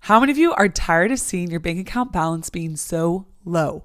How many of you are tired of seeing your bank account balance being so low?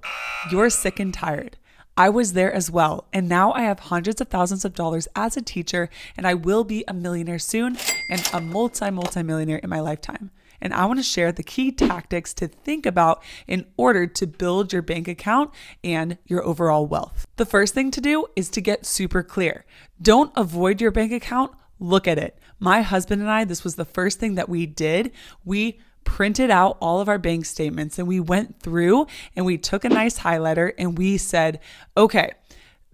You're sick and tired. I was there as well, and now I have hundreds of thousands of dollars as a teacher, and I will be a millionaire soon and a multi-millionaire in my lifetime. And I want to share the key tactics to think about in order to build your bank account and your overall wealth. The first thing to do is to get super clear. Don't avoid your bank account, look at it. My husband and I, this was the first thing that we did. We printed out all of our bank statements and we went through and we took a nice highlighter and we said, okay,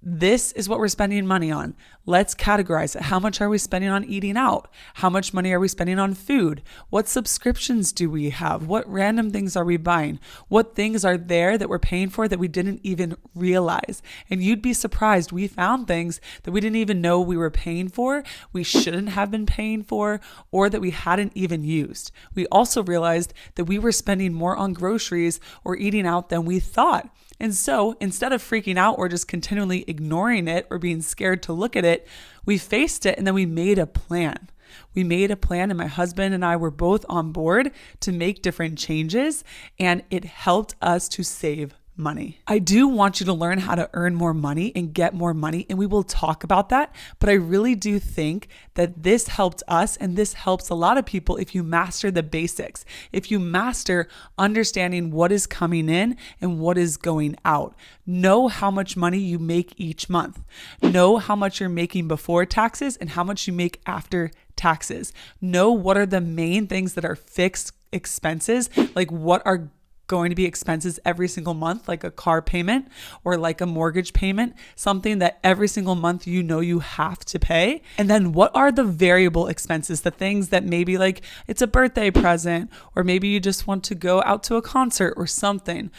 this is what we're spending money on. Let's categorize it. How much are we spending on eating out? How much money are we spending on food? What subscriptions do we have? What random things are we buying? What things are there that we're paying for that we didn't even realize? And you'd be surprised. We found things that we didn't even know we were paying for, we shouldn't have been paying for, or that we hadn't even used. We also realized that we were spending more on groceries or eating out than we thought. And so instead of freaking out or just continually ignoring it or being scared to look at it, we faced it and then we made a plan. We made a plan and my husband and I were both on board to make different changes, and it helped us to save money. I do want you to learn how to earn more money and get more money, and we will talk about that. But I really do think that this helped us, and this helps a lot of people if you master the basics. If you master understanding what is coming in and what is going out. Know how much money you make each month. Know how much you're making before taxes and how much you make after taxes. Know what are the main things that are fixed expenses, like what are going to be expenses every single month, like a car payment or like a mortgage payment, something that every single month you know you have to pay. And then what are the variable expenses, the things that maybe like it's a birthday present, or maybe you just want to go out to a concert or something.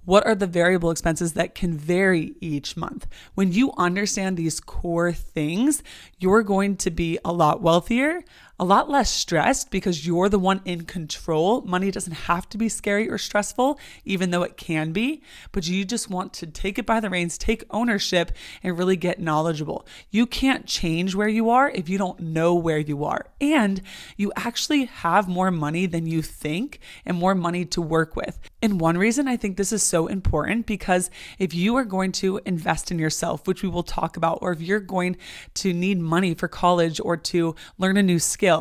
What are the variable expenses that can vary each month? When you understand these core things, you're going to be a lot wealthier, a lot less stressed because you're the one in control. Money doesn't have to be scary or stressful, even though it can be, but you just want to take it by the reins, take ownership, and really get knowledgeable. You can't change where you are if you don't know where you are. And you actually have more money than you think and more money to work with. And one reason I think this is so important, because if you are going to invest in yourself, which we will talk about, or if you're going to need money for college or to learn a new skill,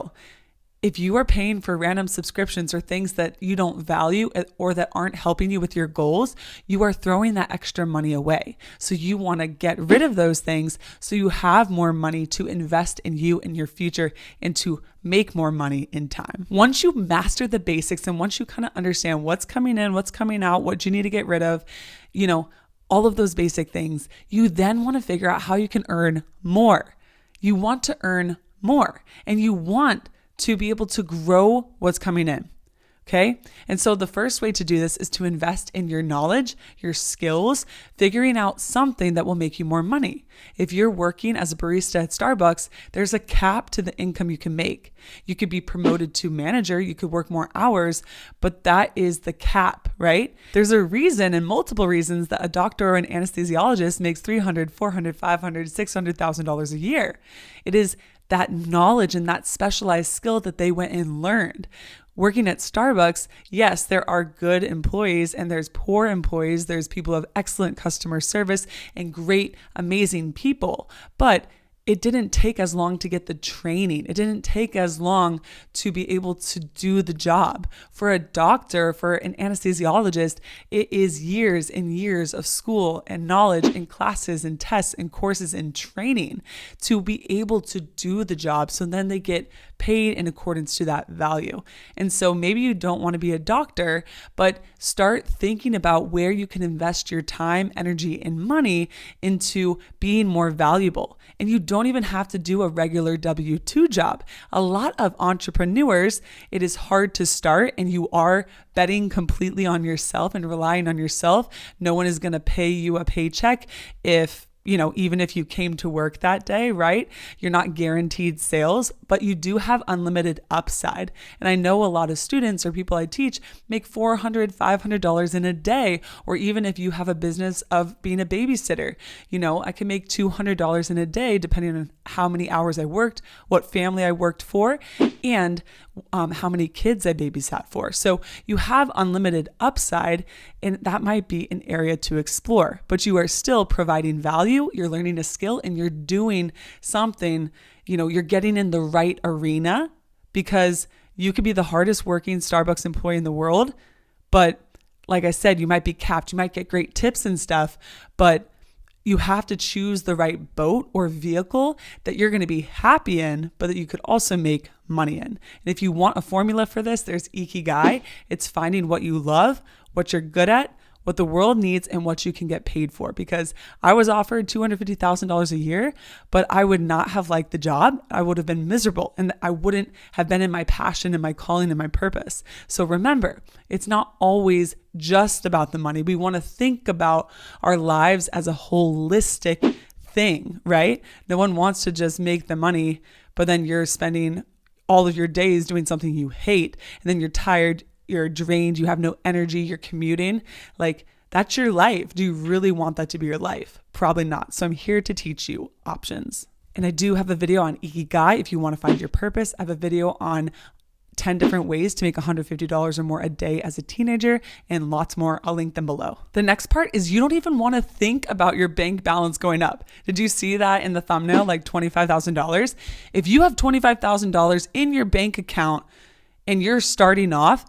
if you are paying for random subscriptions or things that you don't value or that aren't helping you with your goals, you are throwing that extra money away. So you want to get rid of those things so you have more money to invest in you and your future and to make more money in time. Once you master the basics and once you kind of understand what's coming in, what's coming out, what you need to get rid of, all of those basic things, you then want to figure out how you can earn more. You want to earn more, and you want to be able to grow what's coming in. Okay. And so the first way to do this is to invest in your knowledge, your skills, figuring out something that will make you more money. If you're working as a barista at Starbucks, there's a cap to the income you can make. You could be promoted to manager, you could work more hours, but that is the cap, right? There's a reason and multiple reasons that a doctor or an anesthesiologist makes $300,000, $400,000, $500,000, $600,000 a year. It is that knowledge and that specialized skill that they went and learned. Working at Starbucks, yes, there are good employees and there's poor employees. There's people who have excellent customer service and great, amazing people. But it didn't take as long to get the training. It didn't take as long to be able to do the job. For a doctor, for an anesthesiologist, it is years and years of school and knowledge and classes and tests and courses and training to be able to do the job. So then they get paid in accordance to that value. And so maybe you don't want to be a doctor, but start thinking about where you can invest your time, energy, and money into being more valuable. And you don't even have to do a regular W-2 job. A lot of entrepreneurs, it is hard to start and you are betting completely on yourself and relying on yourself. No one is going to pay you a paycheck if even if you came to work that day, right? You're not guaranteed sales, but you do have unlimited upside. And I know a lot of students or people I teach make $400, $500 in a day, or even if you have a business of being a babysitter, I can make $200 in a day, depending on how many hours I worked, what family I worked for, and how many kids I babysat for. So you have unlimited upside, and that might be an area to explore, but you are still providing value, you're learning a skill, and you're doing something, you're getting in the right arena, because you could be the hardest working Starbucks employee in the world, but like I said, you might be capped, you might get great tips and stuff, but you have to choose the right boat or vehicle that you're going to be happy in, but that you could also make money in. And if you want a formula for this, there's Ikigai. It's finding what you love, what you're good at, what the world needs, and what you can get paid for. Because I was offered $250,000 a year, but I would not have liked the job. I would have been miserable, and I wouldn't have been in my passion and my calling and my purpose. So remember, it's not always just about the money. We want to think about our lives as a holistic thing, right? No one wants to just make the money, but then you're spending all of your days doing something you hate, and then you're tired, you're drained, you have no energy, you're commuting. Like, that's your life. Do you really want that to be your life? Probably not. So I'm here to teach you options. And I do have a video on Ikigai if you want to find your purpose. I have a video on 10 different ways to make $150 or more a day as a teenager, and lots more. I'll link them below. The next part is you don't even want to think about your bank balance going up. Did you see that in the thumbnail, like $25,000? If you have $25,000 in your bank account and you're starting off,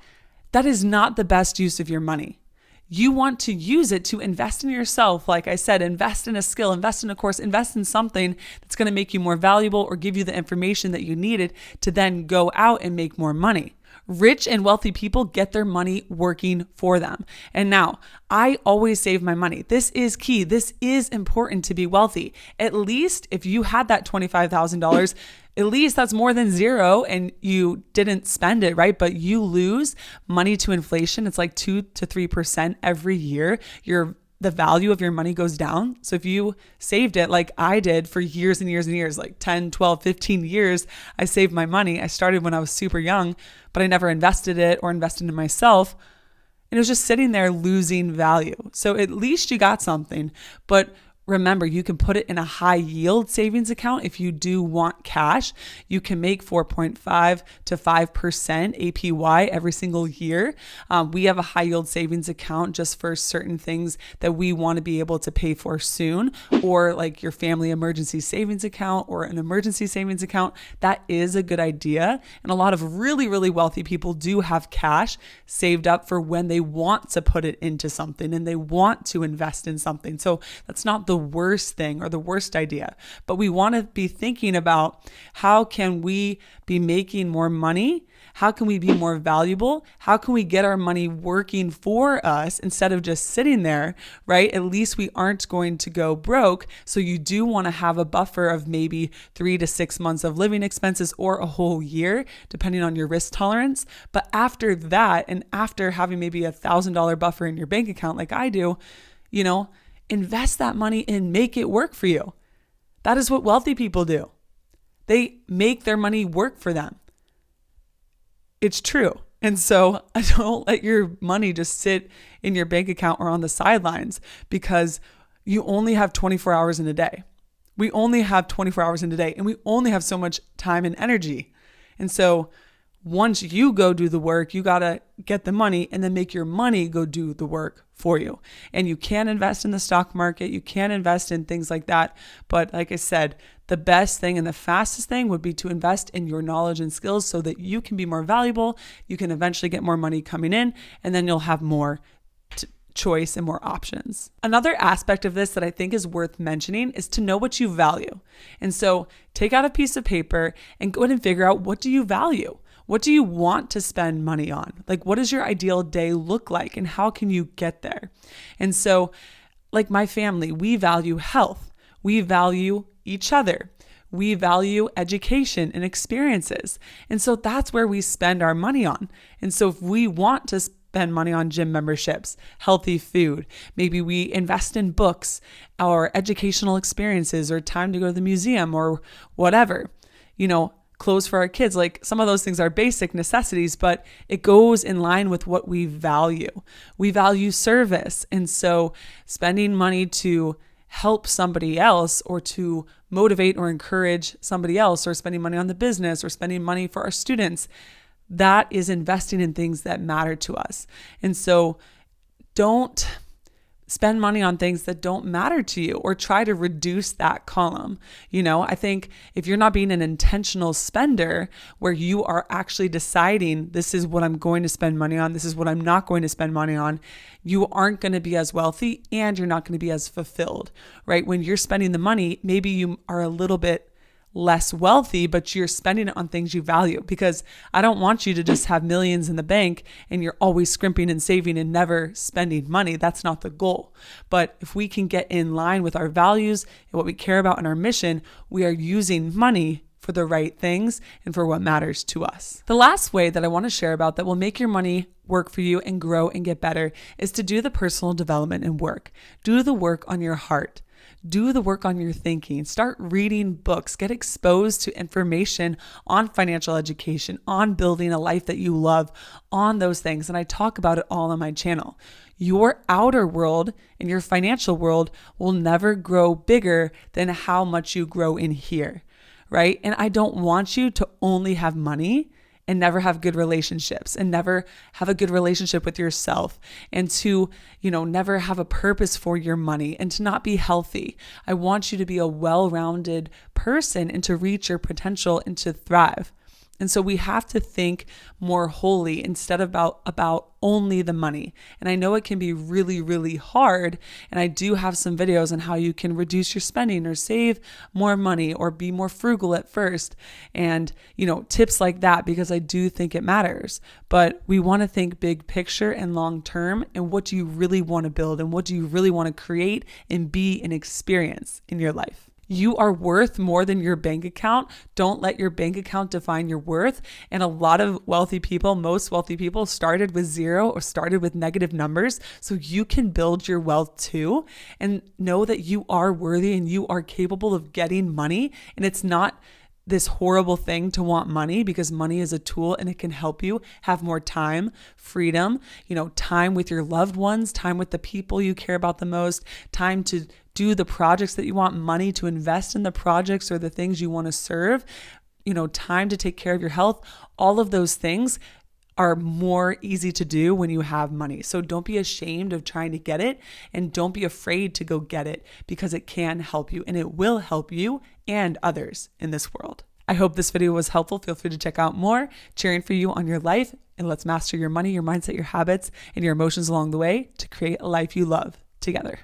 that is not the best use of your money. You want to use it to invest in yourself. Like I said, invest in a skill, invest in a course, invest in something that's going to make you more valuable or give you the information that you needed to then go out and make more money. Rich and wealthy people get their money working for them. And now, I always save my money. This is key. This is important to be wealthy. At least if you had that $25,000, at least that's more than zero and you didn't spend it, right? But you lose money to inflation. It's like 2 to 3% every year. The value of your money goes down. So if you saved it like I did for years and years and years, like 10, 12, 15 years, I saved my money. I started when I was super young, but I never invested it or invested in myself. And it was just sitting there losing value. So at least you got something. But remember, you can put it in a high yield savings account. If you do want cash, you can make 4.5 to 5% APY every single year. We have a high yield savings account just for certain things that we want to be able to pay for soon, or like your family emergency savings account or an emergency savings account. That is a good idea. And a lot of really, really wealthy people do have cash saved up for when they want to put it into something and they want to invest in something. So that's not the worst thing or the worst idea, but we want to be thinking about how can we be making more money? How can we be more valuable? How can we get our money working for us instead of just sitting there, right? At least we aren't going to go broke. So you do want to have a buffer of maybe 3 to 6 months of living expenses or a whole year, depending on your risk tolerance. But after that, and after having maybe $1,000 buffer in your bank account, like I do, invest that money and make it work for you. That is what wealthy people do. They make their money work for them. It's true. And so don't let your money just sit in your bank account or on the sidelines, because you only have 24 hours in a day. We only have 24 hours in a day, and we only have so much time and energy. And so once you go do the work, you got to get the money and then make your money go do the work for you. And you can invest in the stock market. You can invest in things like that. But like I said, the best thing and the fastest thing would be to invest in your knowledge and skills so that you can be more valuable. You can eventually get more money coming in, and then you'll have more choice and more options. Another aspect of this that I think is worth mentioning is to know what you value. And so take out a piece of paper and go ahead and figure out, what do you value? What do you want to spend money on? Like, what does your ideal day look like, and how can you get there? And so, like my family, we value health. We value each other. We value education and experiences. And so that's where we spend our money on. And so if we want to spend money on gym memberships, healthy food. Maybe we invest in books or educational experiences or time to go to the museum or whatever, clothes for our kids. Like, some of those things are basic necessities, but it goes in line with what we value. We value service. And so spending money to help somebody else or to motivate or encourage somebody else, or spending money on the business or spending money for our students, that is investing in things that matter to us. And so don't spend money on things that don't matter to you, or try to reduce that column. I think if you're not being an intentional spender where you are actually deciding, this is what I'm going to spend money on, this is what I'm not going to spend money on, you aren't going to be as wealthy and you're not going to be as fulfilled, right? When you're spending the money, maybe you are a little bit less wealthy, but you're spending it on things you value, because I don't want you to just have millions in the bank and you're always scrimping and saving and never spending money. That's not the goal. But if we can get in line with our values and what we care about in our mission, we are using money for the right things and for what matters to us. The last way that I want to share about that will make your money work for you and grow and get better is to do the personal development and work. Do the work on your heart. Do the work on your thinking. Start reading books. Get exposed to information on financial education, on building a life that you love, on those things. And I talk about it all on my channel. Your outer world and your financial world will never grow bigger than how much you grow in here, right? And I don't want you to only have money and never have good relationships, and never have a good relationship with yourself, and to, never have a purpose for your money, and to not be healthy. I want you to be a well-rounded person and to reach your potential and to thrive. And so we have to think more wholly instead of about only the money. And I know it can be really, really hard. And I do have some videos on how you can reduce your spending or save more money or be more frugal at first. And, tips like that, because I do think it matters. But we want to think big picture and long term, and what do you really want to build, and what do you really want to create and be and experience in your life. You are worth more than your bank account. Don't let your bank account define your worth. And a lot of wealthy people, most wealthy people, started with zero or started with negative numbers. So you can build your wealth too, and know that you are worthy and you are capable of getting money. And it's not this horrible thing to want money, because money is a tool and it can help you have more time, freedom, time with your loved ones, time with the people you care about the most, time to do the projects that you want, money to invest in the projects or the things you want to serve, time to take care of your health. All of those things are more easy to do when you have money. So don't be ashamed of trying to get it, and don't be afraid to go get it, because it can help you and it will help you and others in this world. I hope this video was helpful. Feel free to check out more. Cheering for you on your life, and let's master your money, your mindset, your habits, and your emotions along the way to create a life you love together.